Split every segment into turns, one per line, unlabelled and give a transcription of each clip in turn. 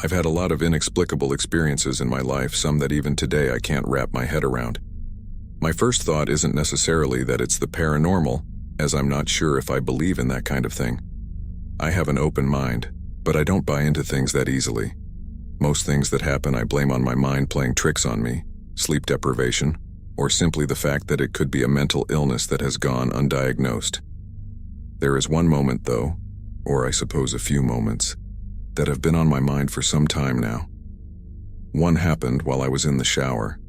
I've had a lot of inexplicable experiences in my life, some that even today I can't wrap my head around. My first thought isn't necessarily that it's the paranormal, as I'm not sure if I believe in that kind of thing. I have an open mind, but I don't buy into things that easily. Most things that happen I blame on my mind playing tricks on me, sleep deprivation, or simply the fact that it could be a mental illness that has gone undiagnosed. There is one moment though, or I suppose a few moments, that have been on my mind for some time now. One happened while I was in the shower.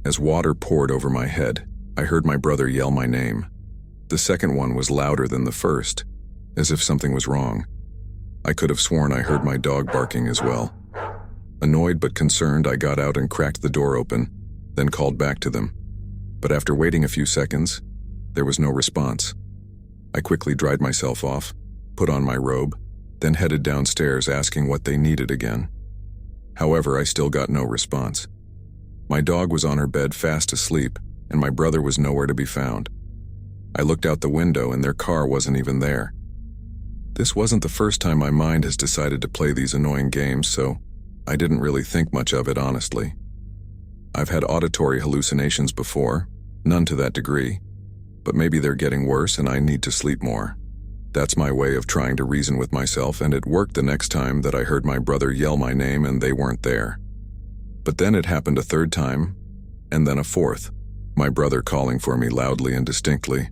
As water poured over my head, I heard my brother yell my name. The second one was louder than the first, as if something was wrong. I could have sworn I heard my dog barking as well. Annoyed but concerned, I got out and cracked the door open, then called back to them. But after waiting a few seconds, there was no response. I quickly dried myself off, put on my robe, then headed downstairs asking what they needed again. However, I still got no response. My dog was on her bed fast asleep, and my brother was nowhere to be found. I looked out the window and their car wasn't even there. This wasn't the first time my mind has decided to play these annoying games, so I didn't really think much of it, honestly. I've had auditory hallucinations before, none to that degree, but maybe they're getting worse and I need to sleep more. That's my way of trying to reason with myself, and it worked the next time that I heard my brother yell my name and they weren't there. But then it happened a third time, and then a fourth, my brother calling for me loudly and distinctly.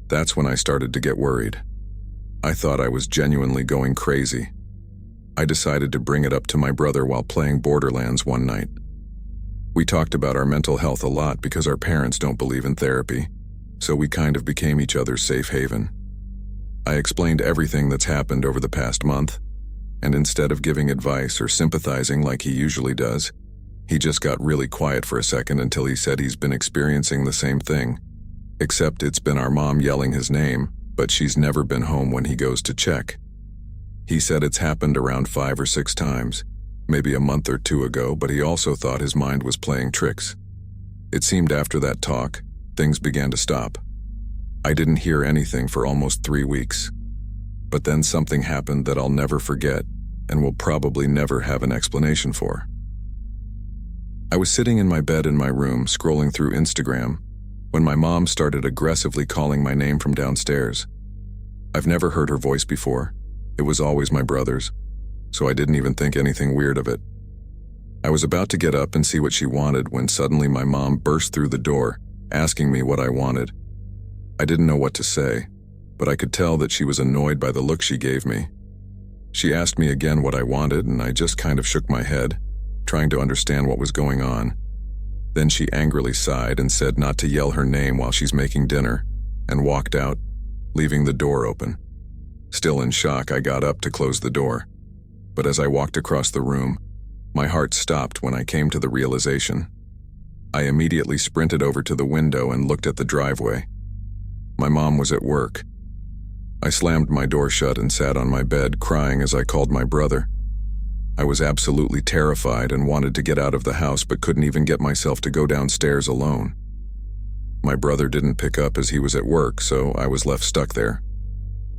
That's when I started to get worried. I thought I was genuinely going crazy. I decided to bring it up to my brother while playing Borderlands one night. We talked about our mental health a lot because our parents don't believe in therapy, so we kind of became each other's safe haven. I explained everything that's happened over the past month, and instead of giving advice or sympathizing like he usually does, he just got really quiet for a second until he said he's been experiencing the same thing, except it's been our mom yelling his name, but she's never been home when he goes to check. He said it's happened around 5 or 6 times, maybe a month or 2 ago, but he also thought his mind was playing tricks. It seemed after that talk, things began to stop. I didn't hear anything for almost 3 weeks. But then something happened that I'll never forget and will probably never have an explanation for. I was sitting in my bed in my room scrolling through Instagram when my mom started aggressively calling my name from downstairs. I've never heard her voice before. It was always my brother's, so I didn't even think anything weird of it. I was about to get up and see what she wanted when suddenly my mom burst through the door, asking me what I wanted. I didn't know what to say, but I could tell that she was annoyed by the look she gave me. She asked me again what I wanted, and I just kind of shook my head, trying to understand what was going on. Then she angrily sighed and said not to yell her name while she's making dinner, and walked out, leaving the door open. Still in shock, I got up to close the door. But as I walked across the room, my heart stopped when I came to the realization. I immediately sprinted over to the window and looked at the driveway. My mom was at work. I slammed my door shut and sat on my bed, crying as I called my brother. I was absolutely terrified and wanted to get out of the house but couldn't even get myself to go downstairs alone. My brother didn't pick up as he was at work, so I was left stuck there.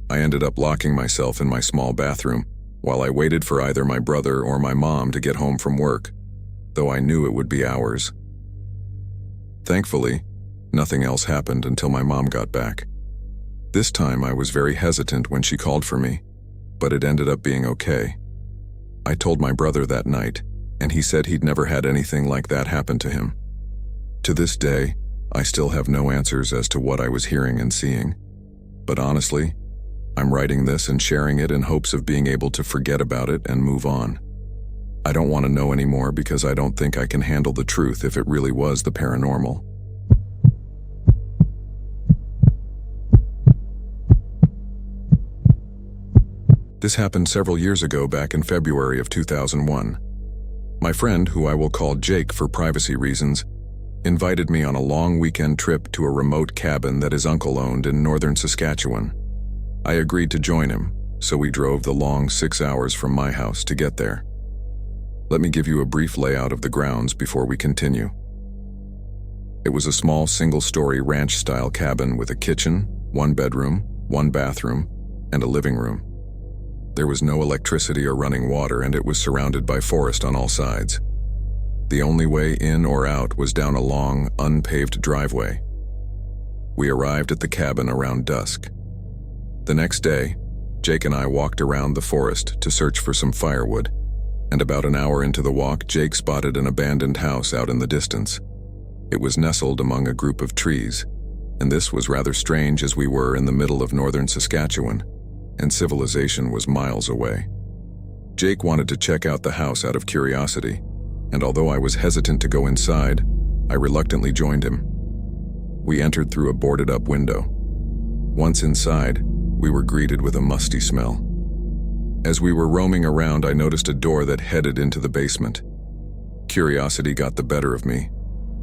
I ended up locking myself in my small bathroom while I waited for either my brother or my mom to get home from work, though I knew it would be hours. Thankfully, nothing else happened until my mom got back. This time I was very hesitant when she called for me, but it ended up being okay. I told my brother that night, and he said he'd never had anything like that happen to him. To this day, I still have no answers as to what I was hearing and seeing, but honestly, I'm writing this and sharing it in hopes of being able to forget about it and move on. I don't want to know anymore because I don't think I can handle the truth if it really was the paranormal. This happened several years ago, back in February of 2001. My friend, who I will call Jake for privacy reasons, invited me on a long weekend trip to a remote cabin that his uncle owned in northern Saskatchewan. I agreed to join him, so we drove the long 6 hours from my house to get there. Let me give you a brief layout of the grounds before we continue. It was a small single-story ranch-style cabin with a kitchen, 1 bedroom, 1 bathroom, and a living room. There was no electricity or running water, and it was surrounded by forest on all sides. The only way in or out was down a long, unpaved driveway. We arrived at the cabin around dusk. The next day, Jake and I walked around the forest to search for some firewood, and about an hour into the walk, Jake spotted an abandoned house out in the distance. It was nestled among a group of trees, and this was rather strange as we were in the middle of northern Saskatchewan, and civilization was miles away. Jake wanted to check out the house out of curiosity, and although I was hesitant to go inside, I reluctantly joined him. We entered through a boarded-up window. Once inside, we were greeted with a musty smell. As we were roaming around, I noticed a door that headed into the basement. Curiosity got the better of me,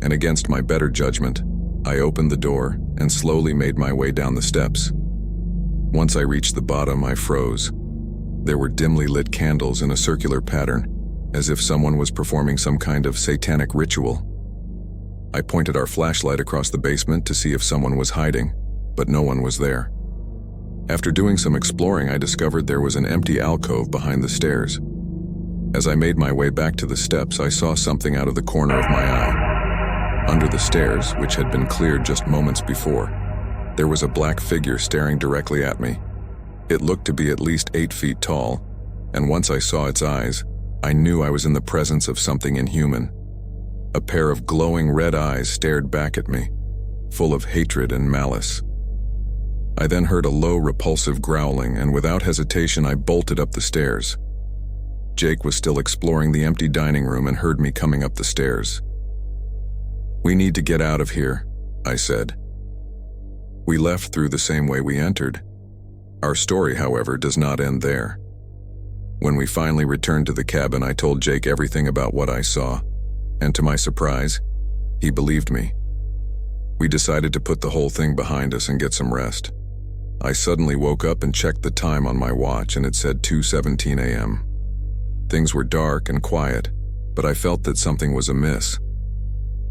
and against my better judgment, I opened the door and slowly made my way down the steps. Once I reached the bottom, I froze. There were dimly lit candles in a circular pattern, as if someone was performing some kind of satanic ritual. I pointed our flashlight across the basement to see if someone was hiding, but no one was there. After doing some exploring, I discovered there was an empty alcove behind the stairs. As I made my way back to the steps, I saw something out of the corner of my eye. Under the stairs, which had been cleared just moments before, there was a black figure staring directly at me. It looked to be at least 8 feet tall, and once I saw its eyes, I knew I was in the presence of something inhuman. A pair of glowing red eyes stared back at me, full of hatred and malice. I then heard a low, repulsive growling, and without hesitation I bolted up the stairs. Jake was still exploring the empty dining room and heard me coming up the stairs. "We need to get out of here," I said. We left through the same way we entered. Our story, however, does not end there. When we finally returned to the cabin, I told Jake everything about what I saw, and to my surprise, he believed me. We decided to put the whole thing behind us and get some rest. I suddenly woke up and checked the time on my watch, and it said 2:17 a.m. Things were dark and quiet, but I felt that something was amiss.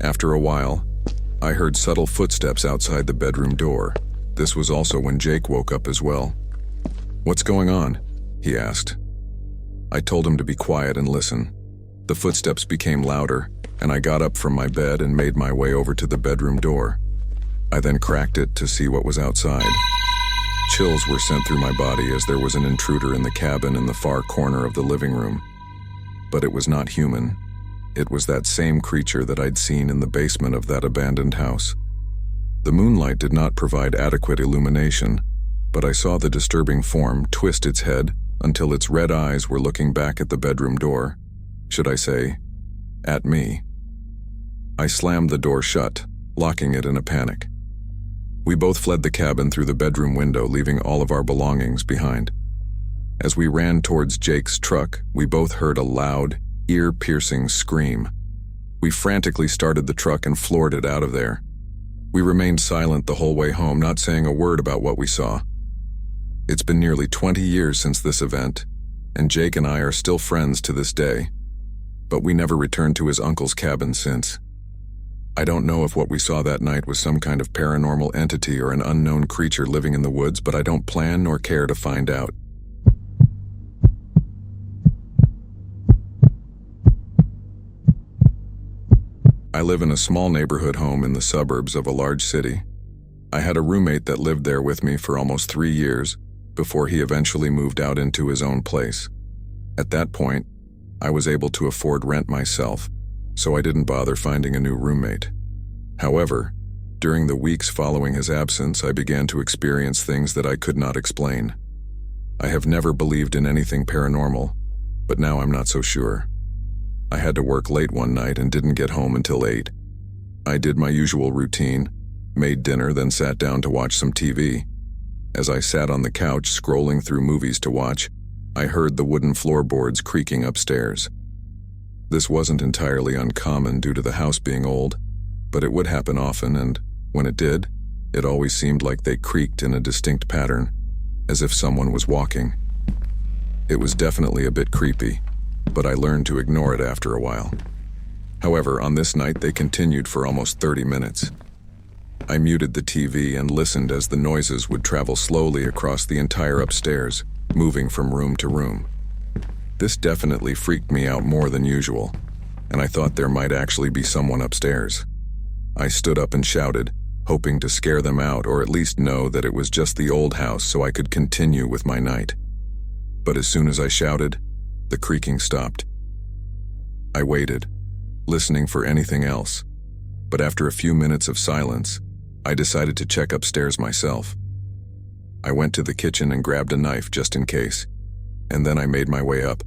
After a while, I heard subtle footsteps outside the bedroom door. This was also when Jake woke up as well. "What's going on?" he asked. I told him to be quiet and listen. The footsteps became louder, and I got up from my bed and made my way over to the bedroom door. I then cracked it to see what was outside. Chills were sent through my body as there was an intruder in the cabin in the far corner of the living room. But it was not human. It was that same creature that I'd seen in the basement of that abandoned house. The moonlight did not provide adequate illumination, but I saw the disturbing form twist its head until its red eyes were looking back at the bedroom door. Should I say, at me. I slammed the door shut, locking it in a panic. We both fled the cabin through the bedroom window, leaving all of our belongings behind. As we ran towards Jake's truck, we both heard a loud, ear-piercing scream. We frantically started the truck and floored it out of there. We remained silent the whole way home, not saying a word about what we saw. It's been nearly 20 years since this event, and Jake and I are still friends to this day, but we never returned to his uncle's cabin since. I don't know if what we saw that night was some kind of paranormal entity or an unknown creature living in the woods, but I don't plan nor care to find out. I live in a small neighborhood home in the suburbs of a large city. I had a roommate that lived there with me for almost 3 years before he eventually moved out into his own place. At that point, I was able to afford rent myself, so I didn't bother finding a new roommate. However, during the weeks following his absence, I began to experience things that I could not explain. I have never believed in anything paranormal, but now I'm not so sure. I had to work late one night and didn't get home until 8. I did my usual routine, made dinner, then sat down to watch some TV. As I sat on the couch scrolling through movies to watch, I heard the wooden floorboards creaking upstairs. This wasn't entirely uncommon due to the house being old, but it would happen often, and when it did, it always seemed like they creaked in a distinct pattern, as if someone was walking. It was definitely a bit creepy, but I learned to ignore it after a while. However, on this night they continued for almost 30 minutes. I muted the TV and listened as the noises would travel slowly across the entire upstairs, moving from room to room. This definitely freaked me out more than usual, and I thought there might actually be someone upstairs. I stood up and shouted, hoping to scare them out or at least know that it was just the old house so I could continue with my night. But as soon as I shouted, the creaking stopped. I waited, listening for anything else, but after a few minutes of silence, I decided to check upstairs myself. I went to the kitchen and grabbed a knife just in case, and then I made my way up.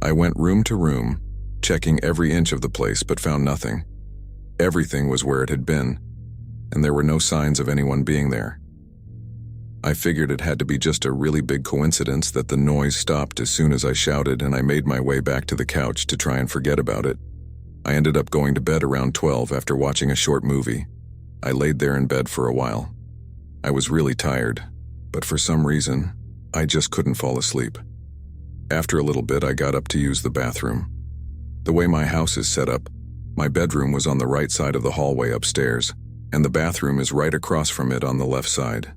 I went room to room, checking every inch of the place but found nothing. Everything was where it had been, and there were no signs of anyone being there. I figured it had to be just a really big coincidence that the noise stopped as soon as I shouted, and I made my way back to the couch to try and forget about it. I ended up going to bed around 12 after watching a short movie. I laid there in bed for a while. I was really tired, but for some reason, I just couldn't fall asleep. After a little bit, I got up to use the bathroom. The way my house is set up, my bedroom was on the right side of the hallway upstairs, and the bathroom is right across from it on the left side.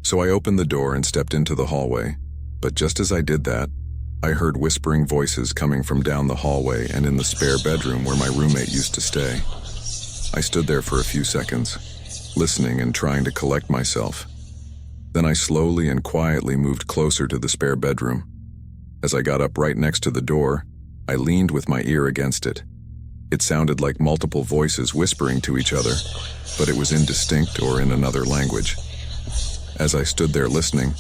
So I opened the door and stepped into the hallway, but just as I did that, I heard whispering voices coming from down the hallway and in the spare bedroom where my roommate used to stay. I stood there for a few seconds, listening and trying to collect myself. Then I slowly and quietly moved closer to the spare bedroom. As I got up right next to the door, I leaned with my ear against it. It sounded like multiple voices whispering to each other, but it was indistinct or in another language. As I stood there listening,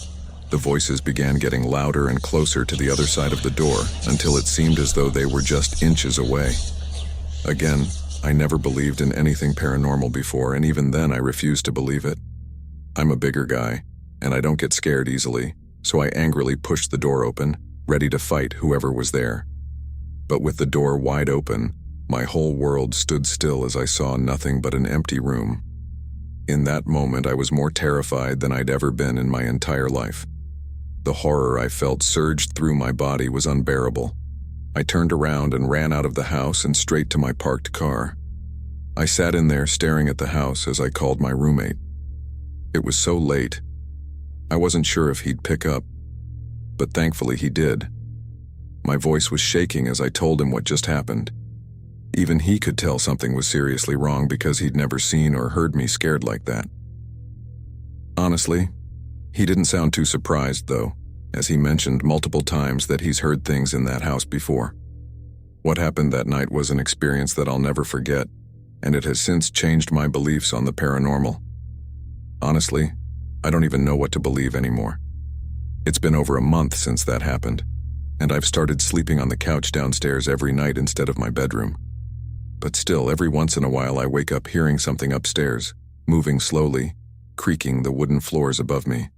the voices began getting louder and closer to the other side of the door until it seemed as though they were just inches away. Again, I never believed in anything paranormal before, and even then I refused to believe it. I'm a bigger guy, and I don't get scared easily, so I angrily pushed the door open, ready to fight whoever was there. But with the door wide open, my whole world stood still as I saw nothing but an empty room. In that moment, I was more terrified than I'd ever been in my entire life. The horror I felt surged through my body was unbearable. I turned around and ran out of the house and straight to my parked car. I sat in there staring at the house as I called my roommate. It was so late. I wasn't sure if he'd pick up, but thankfully he did. My voice was shaking as I told him what just happened. Even he could tell something was seriously wrong because he'd never seen or heard me scared like that. Honestly, he didn't sound too surprised though, as he mentioned multiple times that he's heard things in that house before. What happened that night was an experience that I'll never forget, and it has since changed my beliefs on the paranormal. Honestly, I don't even know what to believe anymore. It's been over a month since that happened, and I've started sleeping on the couch downstairs every night instead of my bedroom. But still, every once in a while I wake up hearing something upstairs, moving slowly, creaking the wooden floors above me.